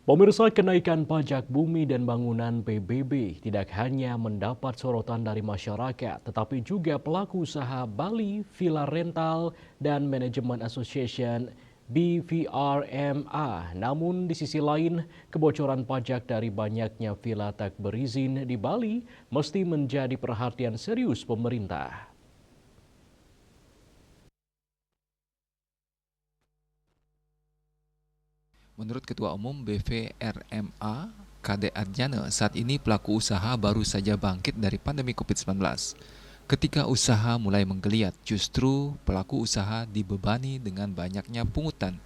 Pemirsa, kenaikan pajak bumi dan bangunan PBB tidak hanya mendapat sorotan dari masyarakat, tetapi juga pelaku usaha Bali Villa Rental dan Management Association BVRMA. Namun di sisi lain, kebocoran pajak dari banyaknya villa tak berizin di Bali mesti menjadi perhatian serius pemerintah. Menurut Ketua Umum BVRMA, Kade Arjana, saat ini pelaku usaha baru saja bangkit dari pandemi COVID-19. Ketika usaha mulai menggeliat, justru pelaku usaha dibebani dengan banyaknya pungutan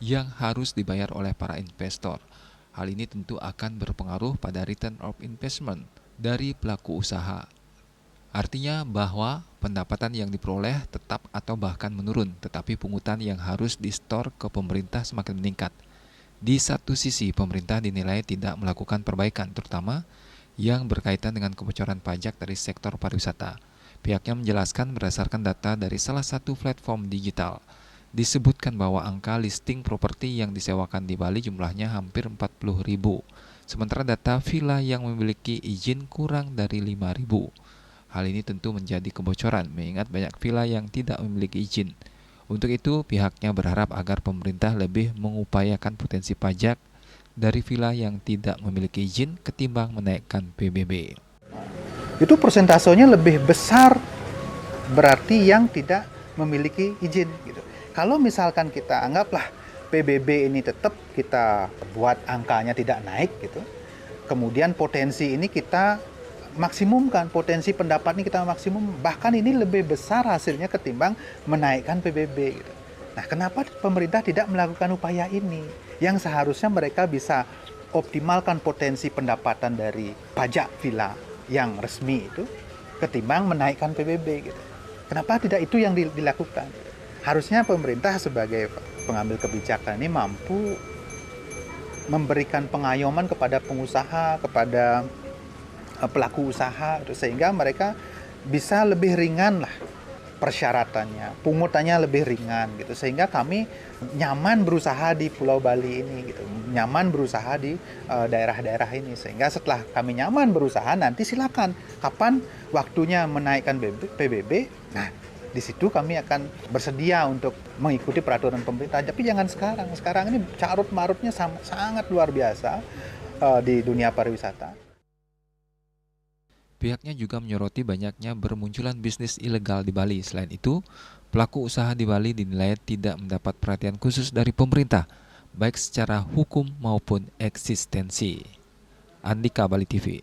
yang harus dibayar oleh para investor. Hal ini tentu akan berpengaruh pada return of investment dari pelaku usaha. Artinya bahwa pendapatan yang diperoleh tetap atau bahkan menurun, tetapi pungutan yang harus di-store ke pemerintah semakin meningkat. Di satu sisi, pemerintah dinilai tidak melakukan perbaikan, terutama yang berkaitan dengan kebocoran pajak dari sektor pariwisata. Pihaknya menjelaskan berdasarkan data dari salah satu platform digital. Disebutkan bahwa angka listing properti yang disewakan di Bali jumlahnya hampir 40.000. Sementara data villa yang memiliki izin kurang dari 5.000. Hal ini tentu menjadi kebocoran, mengingat banyak villa yang tidak memiliki izin. Untuk itu, pihaknya berharap agar pemerintah lebih mengupayakan potensi pajak dari villa yang tidak memiliki izin ketimbang menaikkan PBB. Itu persentasenya lebih besar berarti yang tidak memiliki izin. Gitu. Kalau misalkan kita anggaplah PBB ini tetap kita buat angkanya tidak naik, gitu. Kemudian potensi ini kita maksimumkan, potensi pendapat ini kita maksimum, bahkan ini lebih besar hasilnya ketimbang menaikkan PBB. Gitu. Nah, kenapa pemerintah tidak melakukan upaya ini? Yang seharusnya mereka bisa optimalkan potensi pendapatan dari pajak villa yang resmi itu ketimbang menaikkan PBB. Gitu. Kenapa tidak itu yang dilakukan? Harusnya pemerintah sebagai pengambil kebijakan ini mampu memberikan pengayoman kepada pengusaha, kepada pelaku usaha, sehingga mereka bisa lebih ringan lah persyaratannya, pungutannya lebih ringan gitu, sehingga kami nyaman berusaha di Pulau Bali ini gitu, nyaman berusaha di daerah-daerah ini, sehingga setelah kami nyaman berusaha nanti silakan kapan waktunya menaikkan PBB, nah di situ kami akan bersedia untuk mengikuti peraturan pemerintah, tapi jangan sekarang ini carut marutnya sangat luar biasa di dunia pariwisata. Pihaknya juga menyoroti banyaknya bermunculan bisnis ilegal di Bali. Selain itu, pelaku usaha di Bali dinilai tidak mendapat perhatian khusus dari pemerintah, baik secara hukum maupun eksistensi. Andika, Bali TV.